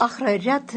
Ахра, ряд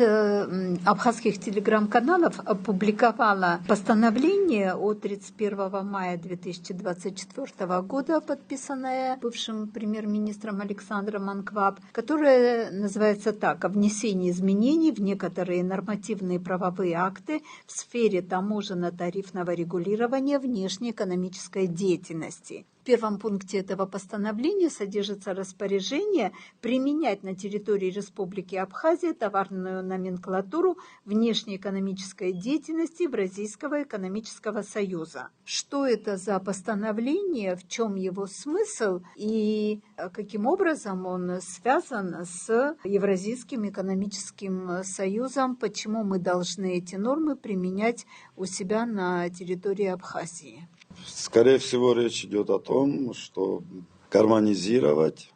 абхазских телеграм-каналов опубликовала постановление от 31 мая 2024 года, подписанное бывшим премьер-министром Александром Анкваб, которое называется так: «О внесении изменений в некоторые нормативные правовые акты в сфере таможенно-тарифного регулирования внешнеэкономической деятельности». В первом пункте этого постановления содержится распоряжение применять на территории Республики Абхазия товарную номенклатуру внешнеэкономической деятельности Евразийского экономического союза. Что это за постановление, в чем его смысл и каким образом он связан с Евразийским экономическим союзом, почему мы должны эти нормы применять у себя на территории Абхазии? Скорее всего, речь идет о том, что гармонизировать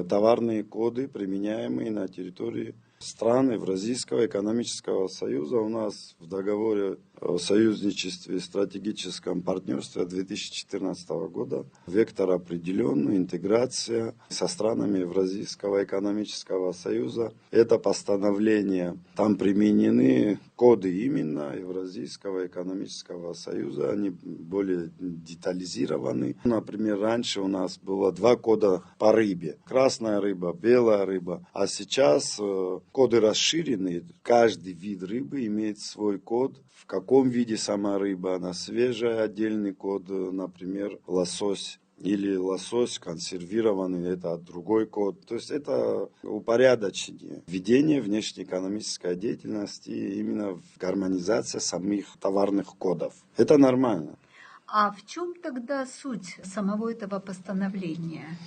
товарные коды, применяемые на территории стран Евразийского экономического союза. У нас в договоре о союзничестве и стратегическом партнерстве 2014 года вектор определен, интеграция со странами Евразийского экономического союза. Это постановление, там применены коды именно Евразийского экономического союза, они более детализированы. Например, раньше у нас было 2 кода по рыбе: красная рыба, белая рыба, а сейчас коды расширены, каждый вид рыбы имеет свой код. В каком виде сама рыба, она свежая, отдельный код, например, лосось. Или лосось консервированный, это другой код. То есть это упорядочение, введение внешнеэкономической деятельности, именно гармонизация самих товарных кодов. Это нормально. А в чем тогда суть самого этого постановления?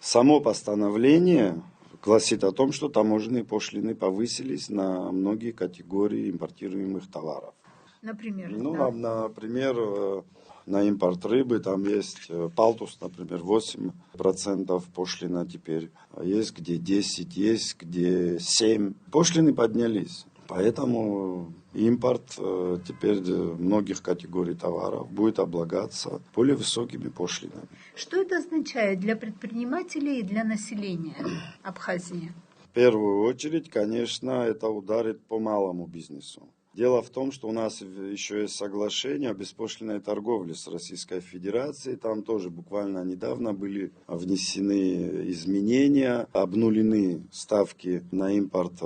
Само постановление гласит о том, что таможенные пошлины повысились на многие категории импортируемых товаров. Например? Например, на импорт рыбы там есть палтус, например, 8% пошлина теперь. Есть где 10, есть где 7. Пошлины поднялись. Поэтому импорт теперь многих категорий товаров будет облагаться более высокими пошлинами. Что это означает для предпринимателей и для населения Абхазии? В первую очередь, конечно, это ударит по малому бизнесу. Дело в том, что у нас еще есть соглашение о беспошлинной торговле с Российской Федерацией. Там тоже буквально недавно были внесены изменения, обнулены ставки на импорт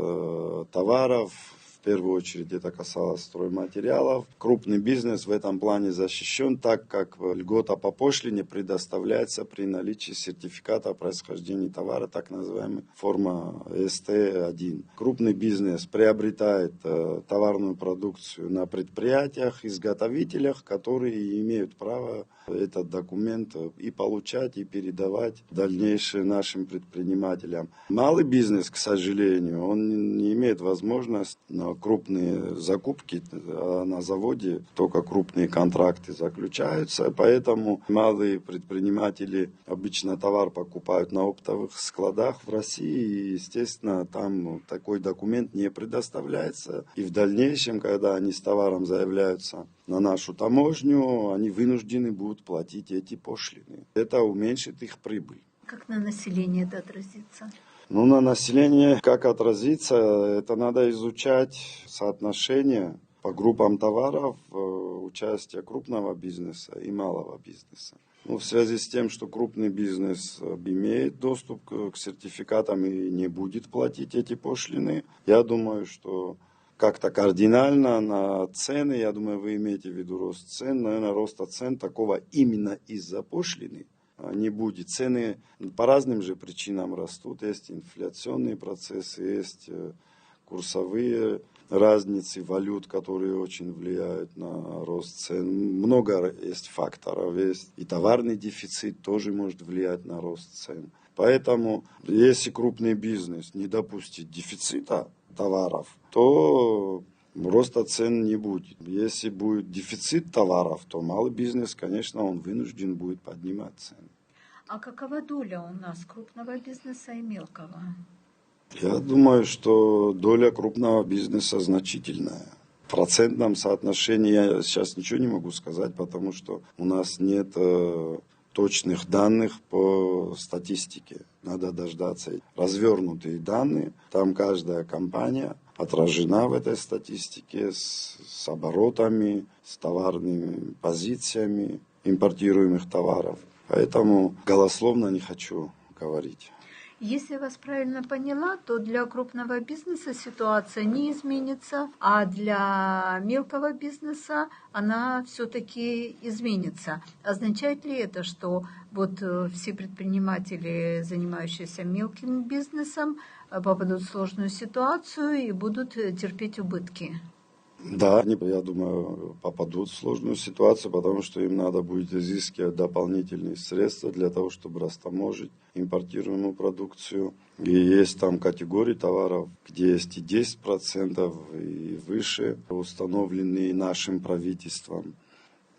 товаров. В первую очередь это касалось стройматериалов. Крупный бизнес в этом плане защищен, так как льгота по пошлине предоставляется при наличии сертификата о происхождении товара, так называемая форма СТ1. Крупный бизнес приобретает товарную продукцию на предприятиях, изготовителях, которые имеют право этот документ и получать, и передавать в дальнейшее нашим предпринимателям. Малый бизнес, к сожалению, он не имеет возможности на крупные закупки, на заводе только крупные контракты заключаются, поэтому малые предприниматели обычно товар покупают на оптовых складах в России, и, естественно, там такой документ не предоставляется, и в дальнейшем, когда они с товаром заявляются на нашу таможню, они вынуждены будут платить эти пошлины. Это уменьшит их прибыль. Как на население это отразится? На население как отразится, это надо изучать соотношение по группам товаров участия крупного бизнеса и малого бизнеса. В связи с тем, что крупный бизнес имеет доступ к сертификатам и не будет платить эти пошлины, я думаю, что как-то кардинально на цены, я думаю, вы имеете в виду рост цен, наверное, роста цен такого именно из-за пошлины не будет. Цены по разным же причинам растут. Есть инфляционные процессы, есть курсовые разницы валют, которые очень влияют на рост цен. Много есть факторов. Есть и товарный дефицит тоже может влиять на рост цен. Поэтому, если крупный бизнес не допустит дефицита товаров, то роста цен не будет. Если будет дефицит товаров, то малый бизнес, конечно, он вынужден будет поднимать цены. А какова доля у нас крупного бизнеса и мелкого? Я думаю, что доля крупного бизнеса значительная. В процентном соотношении я сейчас ничего не могу сказать, потому что у нас нет точных данных по статистике. Надо дождаться развернутые данные. Там каждая компания отражена в этой статистике с оборотами, с товарными позициями импортируемых товаров. Поэтому голословно не хочу говорить. Если я вас правильно поняла, то для крупного бизнеса ситуация не изменится, а для мелкого бизнеса она все-таки изменится. Означает ли это, что вот все предприниматели, занимающиеся мелким бизнесом, попадут в сложную ситуацию и будут терпеть убытки? Да, они, я думаю, попадут в сложную ситуацию, потому что им надо будет изыскивать дополнительные средства для того, чтобы растаможить импортируемую продукцию. И есть там категории товаров, где есть и 10% и выше, установленные нашим правительством.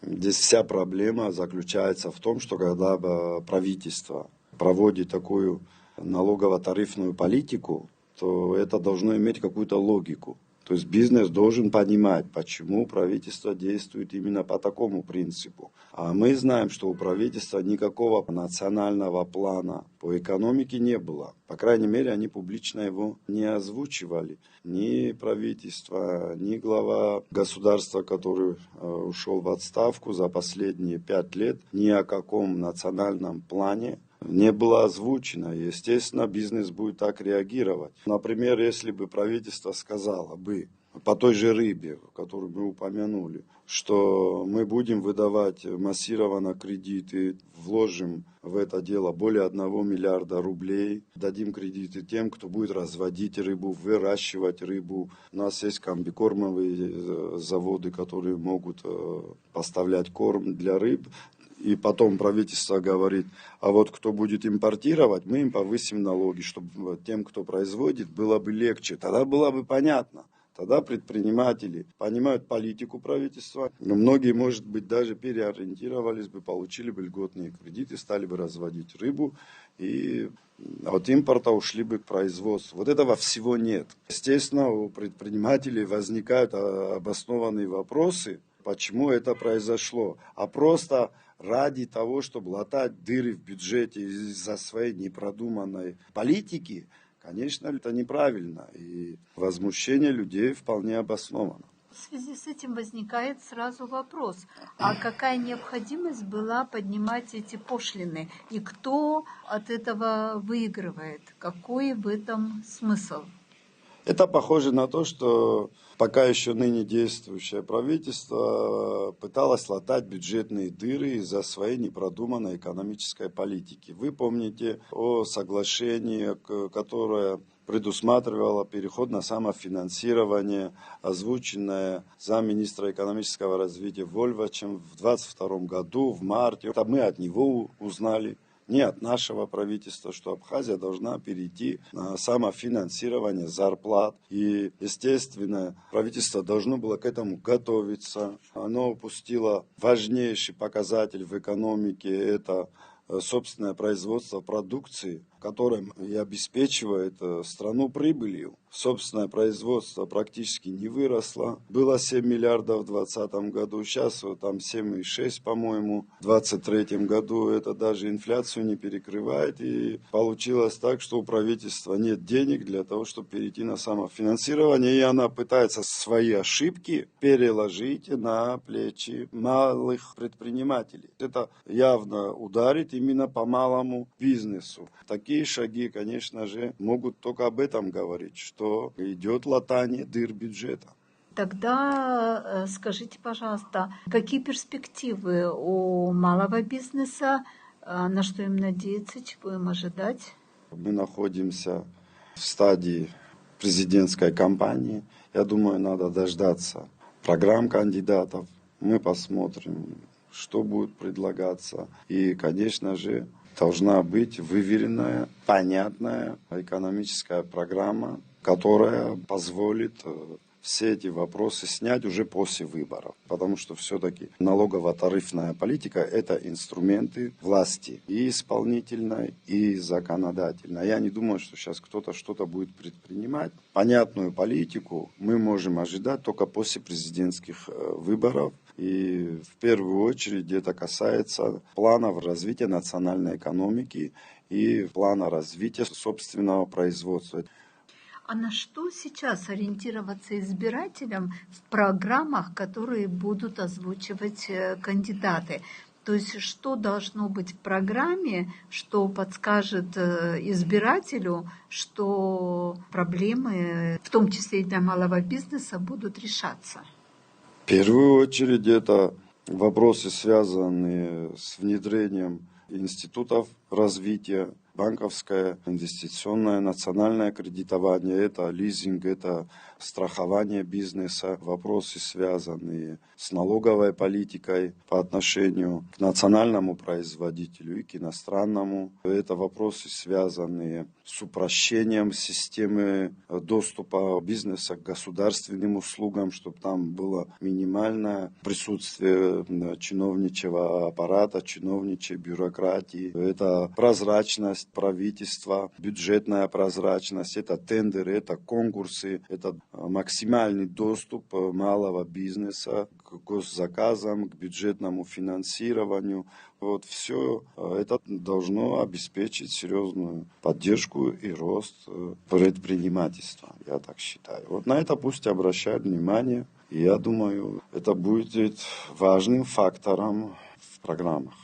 Здесь вся проблема заключается в том, что когда правительство проводит такую налогово-тарифную политику, то это должно иметь какую-то логику. То есть бизнес должен понимать, почему правительство действует именно по такому принципу. А мы знаем, что у правительства никакого национального плана по экономике не было. По крайней мере, они публично его не озвучивали. Ни правительство, ни глава государства, который ушел в отставку за последние 5 лет, ни о каком национальном плане не было озвучено. Естественно, бизнес будет так реагировать. Например, если бы правительство сказало бы по той же рыбе, которую мы упомянули, что мы будем выдавать массированно кредиты, вложим в это дело более 1 миллиарда рублей, дадим кредиты тем, кто будет разводить рыбу, выращивать рыбу. У нас есть комбикормовые заводы, которые могут поставлять корм для рыб. И потом правительство говорит, а вот кто будет импортировать, мы им повысим налоги, чтобы тем, кто производит, было бы легче. Тогда было бы понятно. Тогда предприниматели понимают политику правительства. Но многие, может быть, даже переориентировались бы, получили бы льготные кредиты, стали бы разводить рыбу. И от импорта ушли бы к производству. Вот этого всего нет. Естественно, у предпринимателей возникают обоснованные вопросы, почему это произошло. А просто ради того, чтобы латать дыры в бюджете из-за своей непродуманной политики, конечно, это неправильно. И возмущение людей вполне обосновано. В связи с этим возникает сразу вопрос, а какая необходимость была поднимать эти пошлины? И кто от этого выигрывает? Какой в этом смысл? Это похоже на то, что пока еще ныне действующее правительство пыталось латать бюджетные дыры из-за своей непродуманной экономической политики. Вы помните о соглашении, которое предусматривало переход на самофинансирование, озвученное замминистра экономического развития Вольвачем в 2022 году, в марте. Это мы от него узнали. Не от нашего правительства, что Абхазия должна перейти на самофинансирование зарплат. И, естественно, правительство должно было к этому готовиться. Оно упустило важнейший показатель в экономике, это собственное производство продукции, которое и обеспечивает страну прибылью. Собственное производство практически не выросло. Было 7 миллиардов в 2020 году, сейчас там 7,6, по-моему. В 2023 году это даже инфляцию не перекрывает. И получилось так, что у правительства нет денег для того, чтобы перейти на самофинансирование. И она пытается свои ошибки переложить на плечи малых предпринимателей. Это явно ударит именно по малому бизнесу. Такие шаги, конечно же, могут только об этом говорить, что идет латание дыр бюджета. Тогда скажите, пожалуйста, какие перспективы у малого бизнеса, на что им надеяться, чего им ожидать? Мы находимся в стадии президентской кампании. Я думаю, надо дождаться программ кандидатов. Мы посмотрим, что будет предлагаться. И, конечно же, должна быть выверенная, понятная экономическая программа, которая позволит все эти вопросы снять уже после выборов. Потому что все-таки налогово-тарифная политика – это инструменты власти и исполнительной, и законодательной. Я не думаю, что сейчас кто-то что-то будет предпринимать. Понятную политику мы можем ожидать только после президентских выборов. И в первую очередь это касается планов развития национальной экономики и плана развития собственного производства. А на что сейчас ориентироваться избирателям в программах, которые будут озвучивать кандидаты? То есть что должно быть в программе, что подскажет избирателю, что проблемы, в том числе и для малого бизнеса, будут решаться? В первую очередь это вопросы, связанные с внедрением институтов развития, банковское, инвестиционное, национальное кредитование, это лизинг, это страхование бизнеса, вопросы, связанные с налоговой политикой по отношению к национальному производителю и к иностранному. Это вопросы, связанные с упрощением системы доступа бизнеса к государственным услугам, чтобы там было минимальное присутствие чиновничьего аппарата, чиновничьей бюрократии. Это прозрачность правительства, бюджетная прозрачность, это тендеры, это конкурсы, это максимальный доступ малого бизнеса к госзаказам, к бюджетному финансированию. Вот все это должно обеспечить серьезную поддержку и рост предпринимательства, я так считаю. Вот на это пусть обращают внимание, и я думаю, это будет важным фактором в программах.